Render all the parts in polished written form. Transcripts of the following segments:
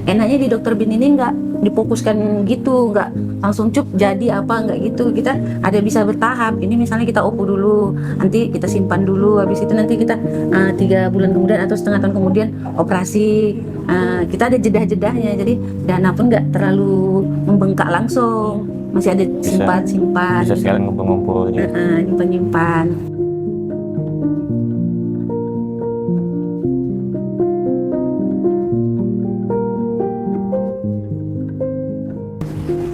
enaknya di dokter Bin ini nggak difokuskan gitu, nggak langsung cup jadi apa, nggak gitu. Kita ada bisa bertahap. Ini misalnya kita opo dulu, nanti kita simpan dulu, habis itu nanti kita 3 bulan kemudian atau setengah tahun kemudian operasi. Kita ada jedah-jedahnya, jadi dana pun nggak terlalu membengkak langsung, masih ada simpan-simpan. Bisa sekalian ngumpul-ngumpul gitu. Nyimpan-nyimpan.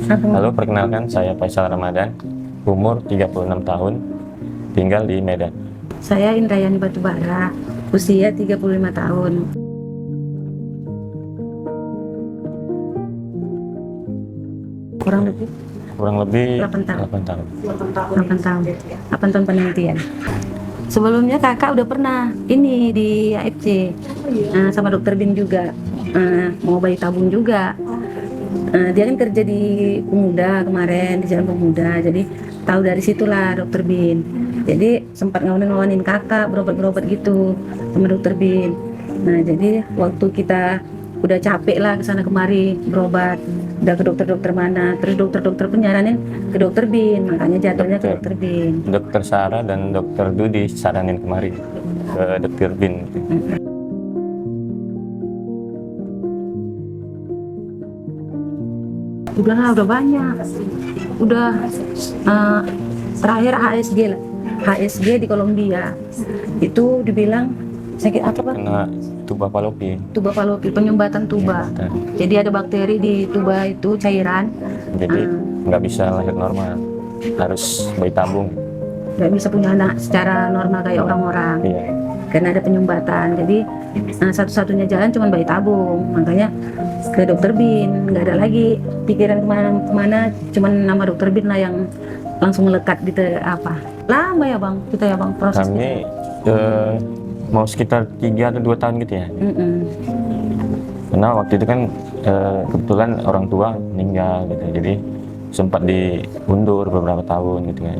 Halo, perkenalkan saya Faisal Ramadan, umur 36 tahun, tinggal di Medan. Saya Indrayani Batubara, usia 35 tahun. Kurang lebih 8 tahun. 8 tahun penantian. Sebelumnya kakak udah pernah ini di AFC sama dokter Bin juga, mau bayi tabung juga. Dia kan kerja di Pemuda kemarin, di Jalan Pemuda, jadi tahu dari situlah dokter Bin. Jadi sempat ngawanin kakak berobat gitu sama dokter Bin. Nah jadi waktu kita udah capek lah kesana kemari berobat, udah ke dokter mana, terus dokter pun nyaranin ke dokter Bin, makanya jatuhnya ke dokter Bin. Dokter Sarah dan dokter Dudi saranin kemari ke dokter Bin. Udah banyak, terakhir HSG di Kolombia itu dibilang sakit apa Pak? Kena tuba Fallopi, penyumbatan tuba. Jadi ada bakteri di tuba itu, cairan. Jadi nggak bisa lahir normal, harus bayi tabung. Nggak bisa punya anak secara normal kayak orang-orang. Iya. Karena ada penyumbatan. Jadi satu-satunya jalan cuma bayi tabung. Makanya ke dokter Bin, nggak ada lagi pikiran kemana, cuman nama dokter Bin lah yang langsung melekat gitu. Apa lama ya bang kita ya bang prosesnya? Kami mau sekitar 3 atau 2 tahun gitu ya. Karena waktu itu kan kebetulan orang tua meninggal gitu, jadi sempat diundur beberapa tahun gitu kan.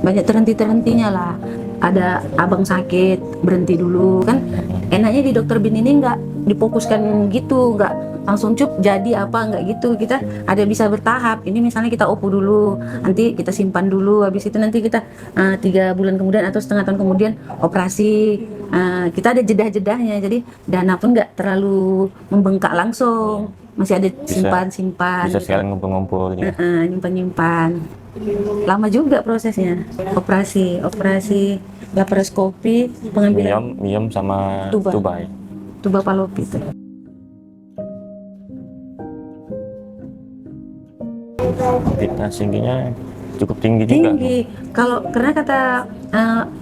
Banyak terhenti-terhentinya lah. Ada abang sakit, berhenti dulu kan. Enaknya di dokter Bin ini nggak difokuskan gitu, nggak langsung cup jadi apa, nggak gitu. Kita ada bisa bertahap. Ini misalnya kita opo dulu, nanti kita simpan dulu, habis itu nanti kita 3 bulan kemudian atau setengah tahun kemudian operasi. Kita ada jedah-jedahnya, jadi dana pun nggak terlalu membengkak langsung, masih ada simpan-simpan. Bisa sekalian ngumpul-ngumpul gitu. Nyimpan-nyimpan. Lama juga prosesnya. Operasi laparoskopi, pengambilan Miom sama tuba ya. Tuba Fallopi itu. Fitness tingginya cukup tinggi juga. Kalau karena kata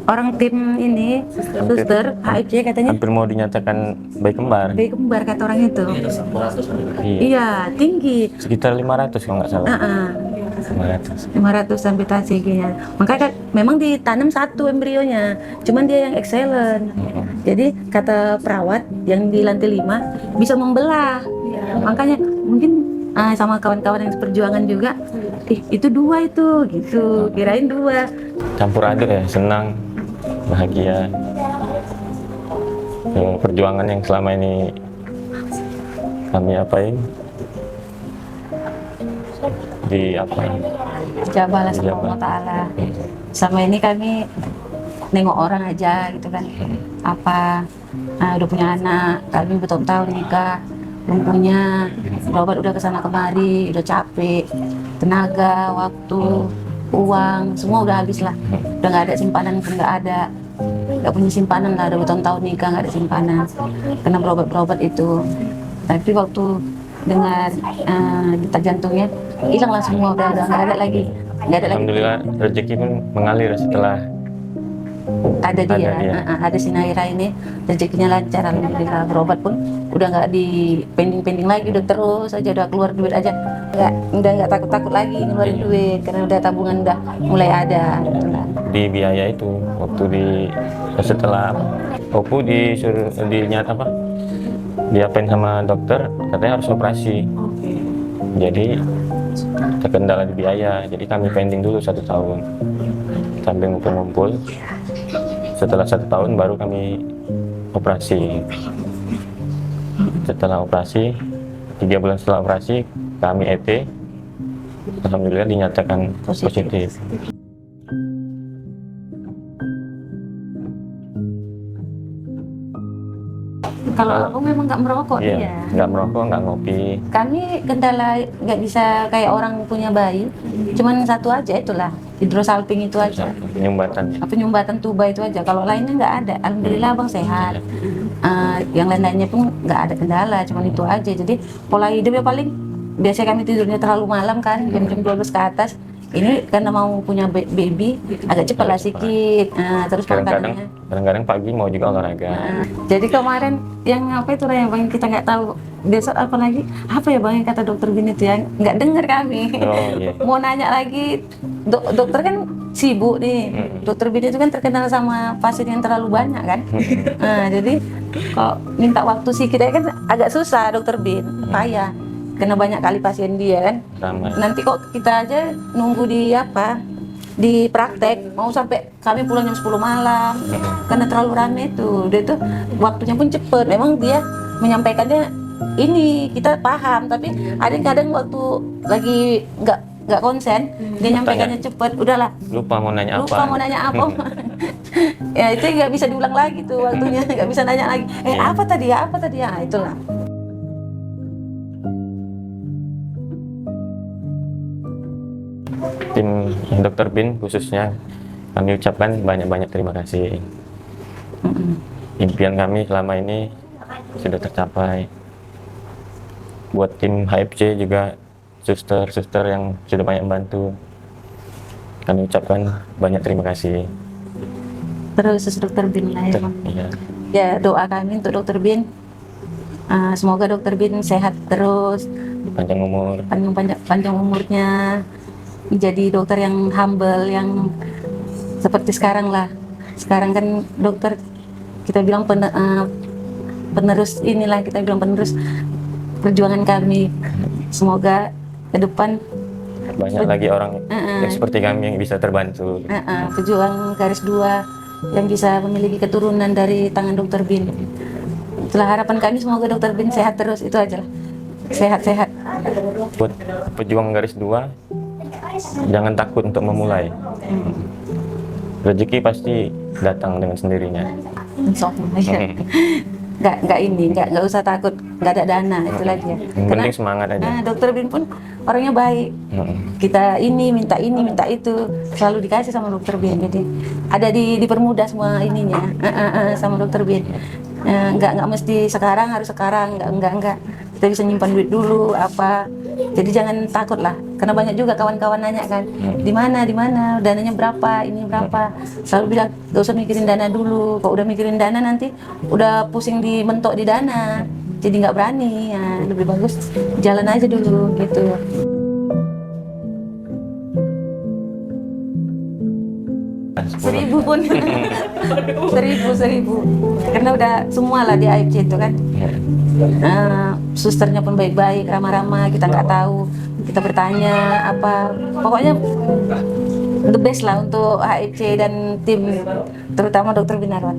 orang tim ini, suster HFC katanya hampir mau dinyatakan bayi kembar. Bayi kembar kata orang itu. Iya, tinggi. Sekitar 500 kalau nggak salah. 500 sampai TCG-nya. Makanya memang ditanam satu embrionya, cuman dia yang excellent. Jadi kata perawat yang di lantai 5 bisa membelah. Makanya mungkin sama kawan-kawan yang seperjuangan juga, itu 2 itu gitu, kirain 2. Campur aduk ya, senang, bahagia. Perjuangan yang selama ini kami apain Jabalah sama Allah Ta'ala. Sama ini kami nengok orang aja gitu kan, udah punya anak, kami bertahun-tahun nikah, belum punya, berobat udah kesana kemari, udah capek, tenaga, waktu, uang, semua udah habis lah. Udah nggak ada simpanan pun, nggak punya simpanan lah, udah bertahun-tahun nikah nggak ada simpanan, karena berobat itu. Tapi waktu dengar detak jantungnya hilang lah semua, udah nggak ada lagi. Alhamdulillah rezeki pun mengalir setelah ada si Naira ini, rezekinya lancar alhamdulillah. Berobat pun udah nggak di pending lagi, udah terus aja, udah keluar duit aja, nggak takut lagi ngeluarin duit karena udah tabungan udah mulai ada gitu lah. Di biaya itu waktu setelah Opu disuruh diapain sama dokter, katanya harus operasi. Jadi terkendala di biaya, jadi kami pending dulu 1 tahun sambil ngumpul-ngumpul. Setelah 1 tahun baru kami operasi. Setelah operasi 3 bulan setelah operasi kami EP, alhamdulillah dinyatakan positif. Kalau aku memang nggak merokok, Iya, nggak merokok, nggak ngopi. Kami kendala nggak bisa kayak orang punya bayi, cuman satu aja itulah hidrosalping itu aja. Penyumbatan. Penyumbatan tuba itu aja. Kalau lainnya nggak ada. Alhamdulillah abang sehat. Yang lain-lainnya pun nggak ada kendala, cuman itu aja. Jadi pola hidupnya paling biasanya kami tidurnya terlalu malam kan, jam-jam 12 ke atas. Ini karena mau punya baby agak cepat lah sedikit. Terus Kadang-kadang pagi mau juga olahraga. Jadi kemarin yang apa itu yang bang kita nggak tahu besok apa lagi apa ya bang yang kata dokter Bin itu ya nggak dengar kami. Iya. Mau nanya lagi dokter kan sibuk nih. Dokter Bin itu kan terkenal sama pasien yang terlalu banyak kan. Jadi kalau minta waktu sih kita kan agak susah dokter Bin payah karena banyak kali pasien dia kan. Ramai. Nanti kok kita aja nunggu di praktek mau sampai kami pulang jam 10 malam karena terlalu rame tuh. Dia tuh waktunya pun cepet. Memang dia menyampaikannya ini kita paham, tapi ada yang kadang waktu lagi nggak konsen dia nyampaikannya cepet. Udahlah. Lupa mau nanya apa. Ya itu nggak bisa diulang lagi tuh waktunya, nggak bisa nanya lagi. Apa tadi ya? Itulah. Tim Dokter Bin khususnya kami ucapkan banyak-banyak terima kasih. Impian kami selama ini sudah tercapai. Buat tim HFC juga suster-suster yang sudah banyak membantu, kami ucapkan banyak terima kasih. Terus dokter Bin lah ya. Iya. Ya doa kami untuk dokter Bin. Semoga dokter Bin sehat terus, Panjang umur. panjang umurnya, menjadi dokter yang humble, yang seperti sekarang lah. Sekarang kan dokter kita bilang penerus inilah, kita bilang penerus perjuangan kami. Semoga ke depan banyak lagi orang yang seperti kami yang bisa terbantu. Pejuang garis 2 yang bisa memiliki keturunan dari tangan dokter Bin. Itulah harapan kami, semoga dokter Bin sehat terus, itu aja lah. Sehat-sehat. Buat pejuang garis 2, jangan takut untuk memulai. Rezeki pasti datang dengan sendirinya. Nggak usah takut, nggak ada dana, itu lagi ya. Yang penting semangat aja. Dokter Bin pun orangnya baik. Kita minta itu, selalu dikasih sama dokter Bin. Jadi ada dipermudah semua ininya sama dokter Bin. Nggak mesti sekarang harus sekarang, nggak. Kita bisa nyimpan duit dulu apa. Jadi jangan takut lah, karena banyak juga kawan-kawan nanya kan, di mana, dananya berapa, ini berapa. Selalu bilang gak usah mikirin dana dulu. Kalau udah mikirin dana nanti udah pusing mentok di dana, jadi nggak berani. Ya, lebih bagus jalan aja dulu gitu. Seribu pun, seribu, karena udah semua lah di AFC itu kan. Susternya pun baik-baik, ramah-ramah, kita nggak tahu, kita bertanya apa, pokoknya the best lah untuk HFC dan tim, terutama dokter Binarwan.